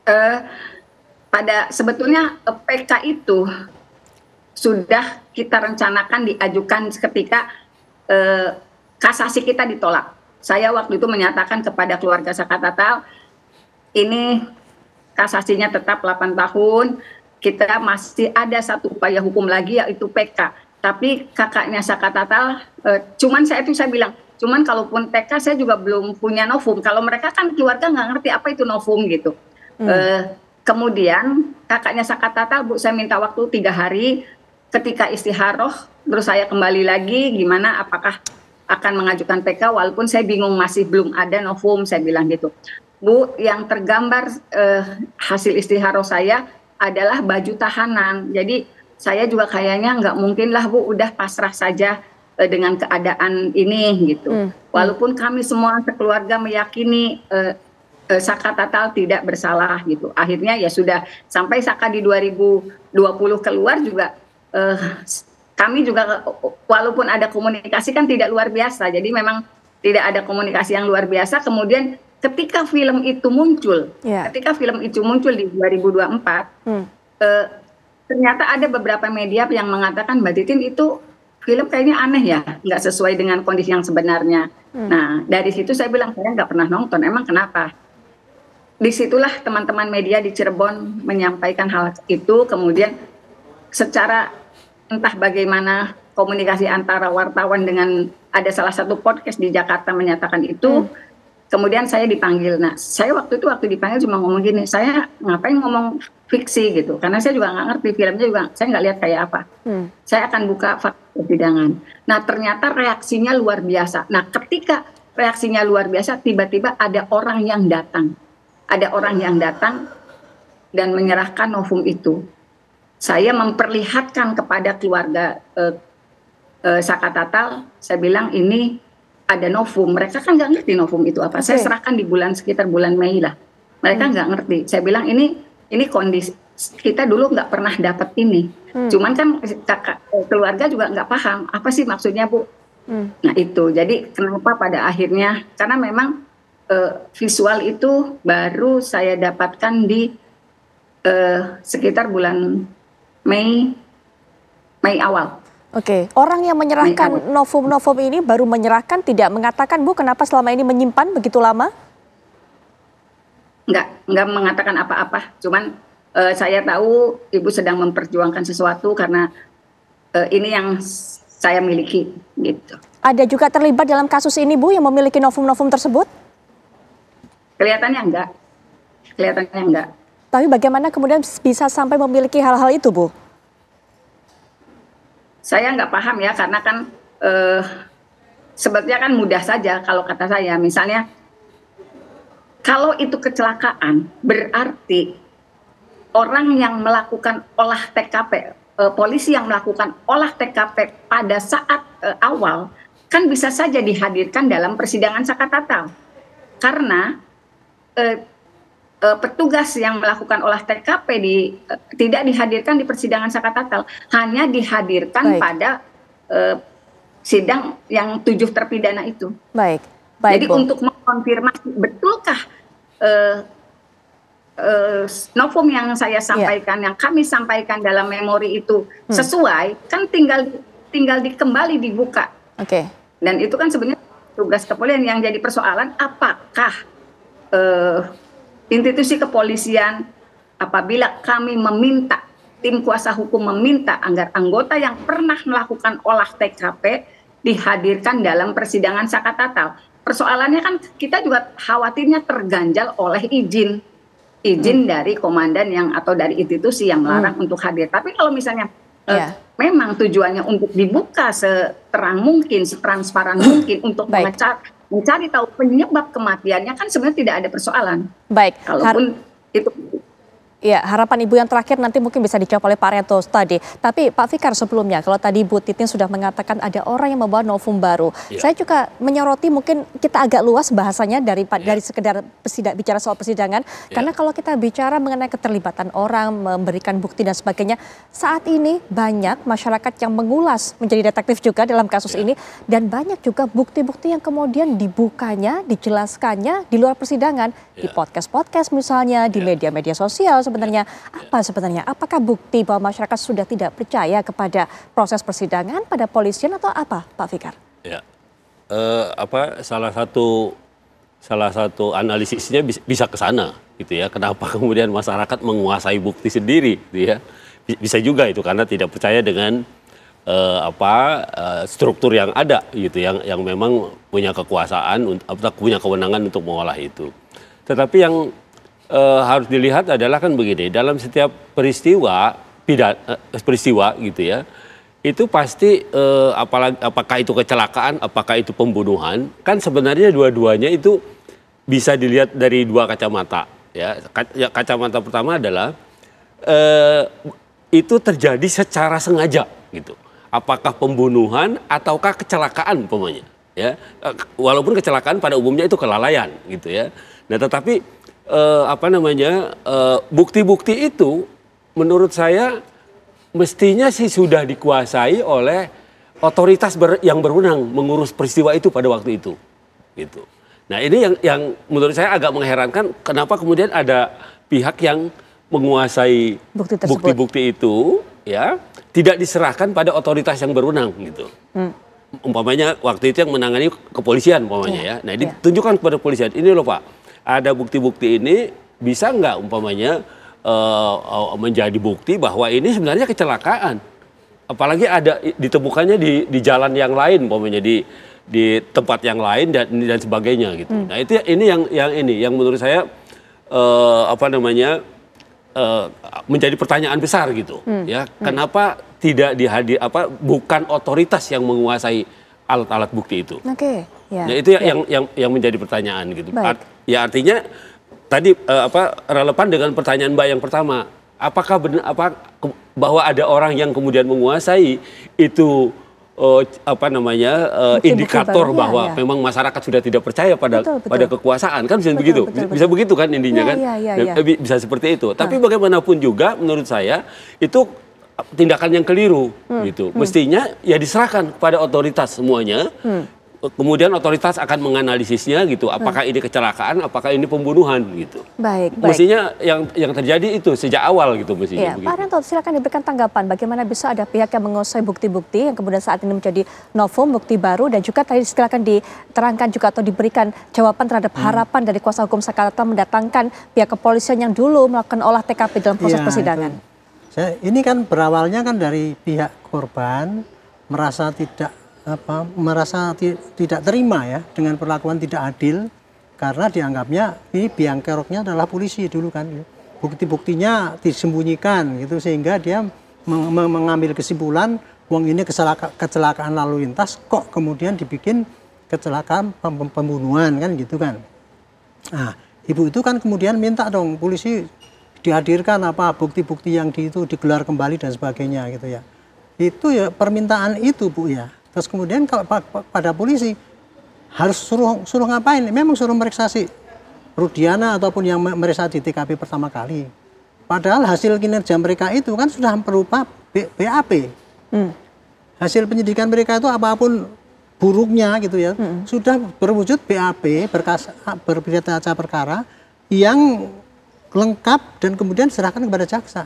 Eh, pada sebetulnya PK itu sudah kita rencanakan diajukan ketika eh, kasasi kita ditolak. Saya waktu itu menyatakan kepada keluarga Sakatatal, ini kasasinya tetap 8 tahun, kita masih ada satu upaya hukum lagi yaitu PK. Tapi kakaknya Sakatatal, saya bilang, cuman kalaupun PK saya juga belum punya novum. Kalau mereka kan keluarga nggak ngerti apa itu novum gitu. Kemudian kakaknya Sakatatal, Bu, saya minta waktu 3 hari ketika istiharoh, terus saya kembali lagi gimana apakah akan mengajukan PK walaupun saya bingung masih belum ada novum, saya bilang gitu. Bu, yang tergambar hasil istiharoh saya adalah baju tahanan. Jadi saya juga kayaknya nggak mungkin lah, Bu, udah pasrah saja dengan keadaan ini gitu. Walaupun kami semua sekeluarga meyakini Sakatatal tidak bersalah gitu. Akhirnya ya sudah, sampai Saka di 2020 keluar juga kami juga walaupun ada komunikasi kan tidak luar biasa. Jadi memang tidak ada komunikasi yang luar biasa. Kemudian ketika film itu muncul, di 2024, ternyata ada beberapa media yang mengatakan, Mbak Titin, itu film kayaknya aneh ya, nggak sesuai dengan kondisi yang sebenarnya. Nah, dari situ saya bilang, saya nggak pernah nonton, emang kenapa? Disitulah teman-teman media di Cirebon menyampaikan hal itu, kemudian secara entah bagaimana komunikasi antara wartawan dengan ada salah satu podcast di Jakarta menyatakan itu, kemudian saya dipanggil. Nah, saya waktu dipanggil cuma ngomong gini, saya ngapain ngomong fiksi gitu, karena saya juga nggak ngerti filmnya, juga saya nggak lihat kayak apa. Saya akan buka fakta persidangan. Nah, ternyata reaksinya luar biasa. Nah, ketika reaksinya luar biasa, tiba-tiba ada orang yang datang. Dan menyerahkan novum itu. Saya memperlihatkan kepada keluarga Sakatatal, saya bilang ini ada novum. Mereka kan nggak ngerti novum itu apa. Saya serahkan di sekitar bulan Mei lah. Mereka nggak ngerti. Saya bilang ini kondisi kita dulu nggak pernah dapat ini. Cuman kan keluarga juga nggak paham apa sih maksudnya, Bu. Nah itu. Jadi kenapa pada akhirnya, karena memang visual itu baru saya dapatkan di sekitar bulan Mei awal. Oke, orang yang menyerahkan novum ini baru menyerahkan, tidak mengatakan, Bu, kenapa selama ini menyimpan begitu lama? Enggak mengatakan apa-apa. Cuman saya tahu Ibu sedang memperjuangkan sesuatu karena ini yang saya miliki gitu. Ada juga terlibat dalam kasus ini, Bu, yang memiliki novum-novum tersebut? Kelihatannya enggak. Tapi bagaimana kemudian bisa sampai memiliki hal-hal itu, Bu? Saya nggak paham ya, karena kan sebetulnya kan mudah saja kalau kata saya. Misalnya, kalau itu kecelakaan, berarti orang yang melakukan olah TKP, polisi yang melakukan olah TKP pada saat awal, kan bisa saja dihadirkan dalam persidangan Sakatatal. Karena petugas yang melakukan olah TKP tidak dihadirkan di persidangan Sakatatal, hanya dihadirkan pada sidang yang 7 terpidana itu. Baik, Jadi Bu, untuk mengkonfirmasi betulkah novum yang saya sampaikan, yang kami sampaikan dalam memori itu sesuai, kan tinggal kembali dibuka. Dan itu kan sebenarnya tugas kepolisian. Yang jadi persoalan, apakah institusi kepolisian apabila kami meminta, tim kuasa hukum meminta agar anggota yang pernah melakukan olah TKP dihadirkan dalam persidangan Sakatatal. Persoalannya kan kita juga khawatirnya terganjal oleh izin dari komandan atau dari institusi yang melarang untuk hadir. Tapi kalau misalnya memang tujuannya untuk dibuka seterang mungkin, setransparan mungkin untuk mencari tahu penyebab kematiannya, kan sebenarnya tidak ada persoalan. Baik. Kalaupun itu. Ya, harapan Ibu yang terakhir nanti mungkin bisa dijawab oleh Pak Reto tadi. Tapi Pak Fikar sebelumnya, kalau tadi Bu Titin sudah mengatakan ada orang yang membawa novum baru. Saya juga menyoroti mungkin kita agak luas bahasanya dari sekedar bicara soal persidangan. Karena kalau kita bicara mengenai keterlibatan orang, memberikan bukti dan sebagainya, saat ini banyak masyarakat yang mengulas menjadi detektif juga dalam kasus ini. Dan banyak juga bukti-bukti yang kemudian dibukanya, dijelaskannya di luar persidangan. Di podcast-podcast misalnya, di media-media sosial sebenarnya. Apakah bukti bahwa masyarakat sudah tidak percaya kepada proses persidangan pada polisian atau apa, Pak Fikar? Ya, salah satu analisisnya bisa ke sana, gitu ya. Kenapa kemudian masyarakat menguasai bukti sendiri, gitu ya? Bisa juga itu karena tidak percaya dengan struktur yang ada, gitu, yang memang punya kekuasaan, punya kewenangan untuk mengolah itu. Tetapi yang harus dilihat adalah kan begini, dalam setiap peristiwa gitu ya, itu pasti apakah itu kecelakaan, apakah itu pembunuhan, kan sebenarnya dua-duanya itu bisa dilihat dari dua kacamata. Ya, kacamata pertama adalah itu terjadi secara sengaja gitu. Apakah pembunuhan ataukah kecelakaan umpamanya, ya. Walaupun kecelakaan pada umumnya itu kelalaian gitu ya. Nah, tetapi bukti-bukti itu menurut saya mestinya sih sudah dikuasai oleh otoritas yang berwenang mengurus peristiwa itu pada waktu itu, gitu. Nah, ini yang menurut saya agak mengherankan, kenapa kemudian ada pihak yang menguasai bukti-bukti itu, ya, tidak diserahkan pada otoritas yang berwenang, gitu. Umpamanya waktu itu yang menangani kepolisian, umpamanya ya. Nah, ditunjukkan kepada kepolisian, ini loh Pak, ada bukti-bukti ini, bisa nggak umpamanya menjadi bukti bahwa ini sebenarnya kecelakaan, apalagi ada ditemukannya di jalan yang lain, umpamanya di tempat yang lain dan sebagainya gitu. Nah, itu ini yang menurut saya menjadi pertanyaan besar gitu, ya. Kenapa tidak bukan otoritas yang menguasai alat-alat bukti itu? Oke. Ya, nah, itu yang menjadi pertanyaan gitu. Ya, artinya tadi relevan dengan pertanyaan Mbak yang pertama, apakah benar bahwa ada orang yang kemudian menguasai itu indikator bahwa memang masyarakat sudah tidak percaya pada kekuasaan, kan bisa begitu. Bisa begitu kan intinya kan? Bisa seperti itu. Tapi bagaimanapun juga menurut saya itu tindakan yang keliru gitu. Mestinya ya diserahkan kepada otoritas semuanya. Kemudian otoritas akan menganalisisnya gitu, apakah ini kecelakaan, apakah ini pembunuhan gitu. Baik. Mestinya yang terjadi itu sejak awal gitu mestinya. Pak Reto, silakan diberikan tanggapan bagaimana bisa ada pihak yang menguasai bukti-bukti yang kemudian saat ini menjadi novum, bukti baru, dan juga tadi silakan diterangkan juga atau diberikan jawaban terhadap harapan dari kuasa hukum Sakarta mendatangkan pihak kepolisian yang dulu melakukan olah TKP dalam proses persidangan. Ini kan berawalnya kan dari pihak korban merasa tidak terima ya dengan perlakuan tidak adil, karena dianggapnya ini biang keroknya adalah polisi dulu kan, bukti-buktinya disembunyikan gitu, sehingga dia mengambil kesimpulan wong ini kecelakaan lalu lintas kok kemudian dibikin kecelakaan pembunuhan kan gitu kan. Nah, ibu itu kan kemudian minta dong polisi dihadirkan bukti-bukti yang itu digelar kembali dan sebagainya gitu ya. Itu ya permintaan itu Bu ya. Terus kemudian kalau pada polisi harus suruh ngapain? Memang suruh meriksa si Rudiana ataupun yang meriksa di TKP pertama kali. Padahal hasil kinerja mereka itu kan sudah berupa BAP. Hasil penyidikan mereka itu apapun buruknya gitu ya, sudah berwujud BAP, berita acara perkara yang lengkap dan kemudian diserahkan kepada jaksa.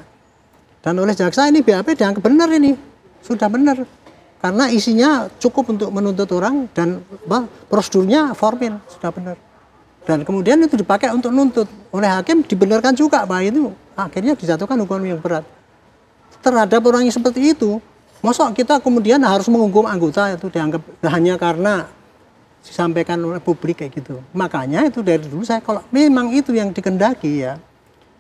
Dan oleh jaksa ini BAP dianggap benar, ini sudah benar. Karena isinya cukup untuk menuntut orang dan prosedurnya formil, sudah benar. Dan kemudian itu dipakai untuk nuntut. Oleh hakim dibenarkan juga bahwa itu akhirnya dijatuhkan hukuman yang berat. Terhadap orang yang seperti itu, masa kita kemudian harus menghukum anggota itu dianggap hanya karena disampaikan oleh publik kayak gitu. Makanya itu dari dulu saya kalau memang itu yang dikehendaki ya,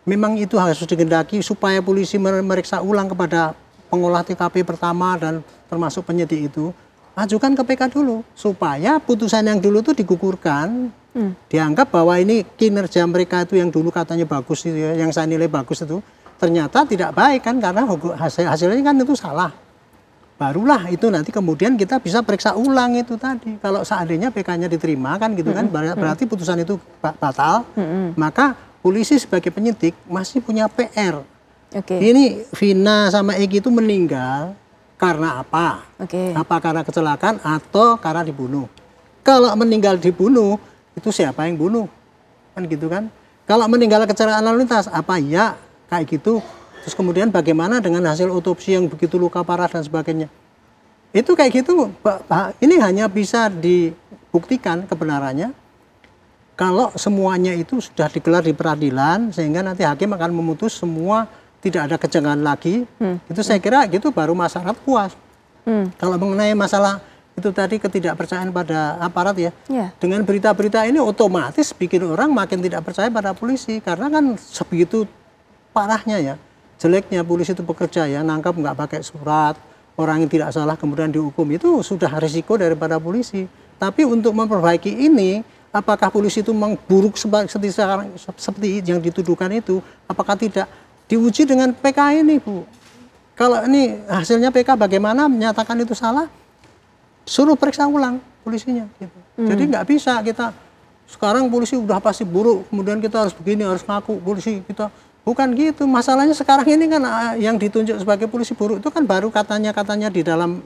memang itu harus dikehendaki supaya polisi meriksa ulang kepada pengolah TKP pertama dan termasuk penyidik itu, ajukan ke PK dulu supaya putusan yang dulu itu digugurkan Dianggap bahwa ini kinerja mereka itu yang dulu katanya bagus itu ya, yang saya nilai bagus itu ternyata tidak baik kan, karena hasilnya kan itu salah. Barulah itu nanti kemudian kita bisa periksa ulang itu tadi. Kalau seandainya PK-nya diterima kan gitu kan, berarti putusan itu batal, maka polisi sebagai penyidik masih punya PR. Ini Vina sama Egy itu meninggal karena apa? Apa karena kecelakaan atau karena dibunuh? Kalau meninggal dibunuh, itu siapa yang bunuh? Kan gitu kan. Kalau meninggal kecelakaan lalu lintas, apa ya? Kayak gitu. Terus kemudian bagaimana dengan hasil otopsi yang begitu luka parah dan sebagainya. Itu kayak gitu, ini hanya bisa dibuktikan kebenarannya kalau semuanya itu sudah digelar di peradilan, sehingga nanti hakim akan memutus semua tidak ada kejanggalan lagi. Itu saya kira gitu baru masyarakat puas. Kalau mengenai masalah itu tadi ketidakpercayaan pada aparat ya, dengan berita-berita ini otomatis bikin orang makin tidak percaya pada polisi, karena kan sebegitu parahnya ya, jeleknya polisi itu bekerja ya, nangkap nggak pakai surat, orang yang tidak salah kemudian dihukum, itu sudah risiko daripada polisi. Tapi untuk memperbaiki ini, apakah polisi itu memang buruk seperti yang dituduhkan itu, apakah tidak diuji dengan PK ini, Bu? Kalau ini hasilnya PK bagaimana menyatakan itu salah, suruh periksa ulang polisinya gitu. Jadi nggak bisa kita sekarang polisi udah pasti buruk, kemudian kita harus begini, harus ngaku polisi kita. Bukan gitu, masalahnya sekarang ini kan yang ditunjuk sebagai polisi buruk itu kan baru katanya di dalam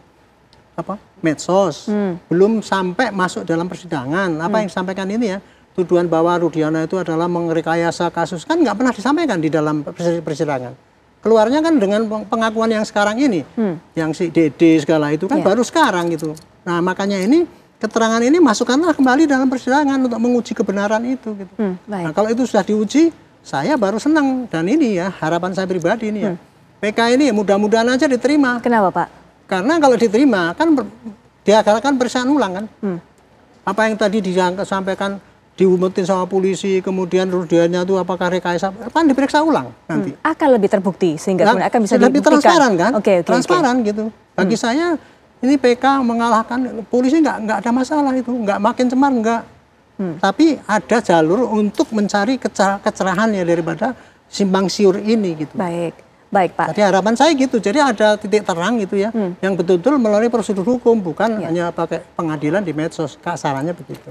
medsos, belum sampai masuk dalam persidangan. Apa yang disampaikan ini ya, tuduhan bahwa Rudiana itu adalah merekayasa kasus, kan nggak pernah disampaikan di dalam persidangan. Keluarnya kan dengan pengakuan yang sekarang ini, yang si Dede segala itu kan baru sekarang gitu. Nah makanya ini keterangan ini masukkanlah kembali dalam persidangan untuk menguji kebenaran itu gitu. Nah kalau itu sudah diuji, saya baru senang, dan ini ya harapan saya pribadi ini ya, PK ini mudah-mudahan aja diterima. Kenapa Pak? Karena kalau diterima kan diagalkan pemeriksaan ulang kan. Apa yang tadi disampaikan diumutin sama polisi, kemudian Rudiana itu apakah rekayasa, kan diperiksa ulang nanti. Akan lebih terbukti sehingga kemudian akan bisa lebih dibuktikan. Transparan kan? Transparan gitu. Bagi saya ini PK mengalahkan polisi nggak ada masalah itu, nggak makin cemar nggak. Tapi ada jalur untuk mencari kecerahan ya daripada simpang siur ini gitu. Baik Pak. Jadi harapan saya gitu, jadi ada titik terang gitu ya, yang betul-betul melalui prosedur hukum, bukan hanya pakai pengadilan di medsos, kasarannya begitu.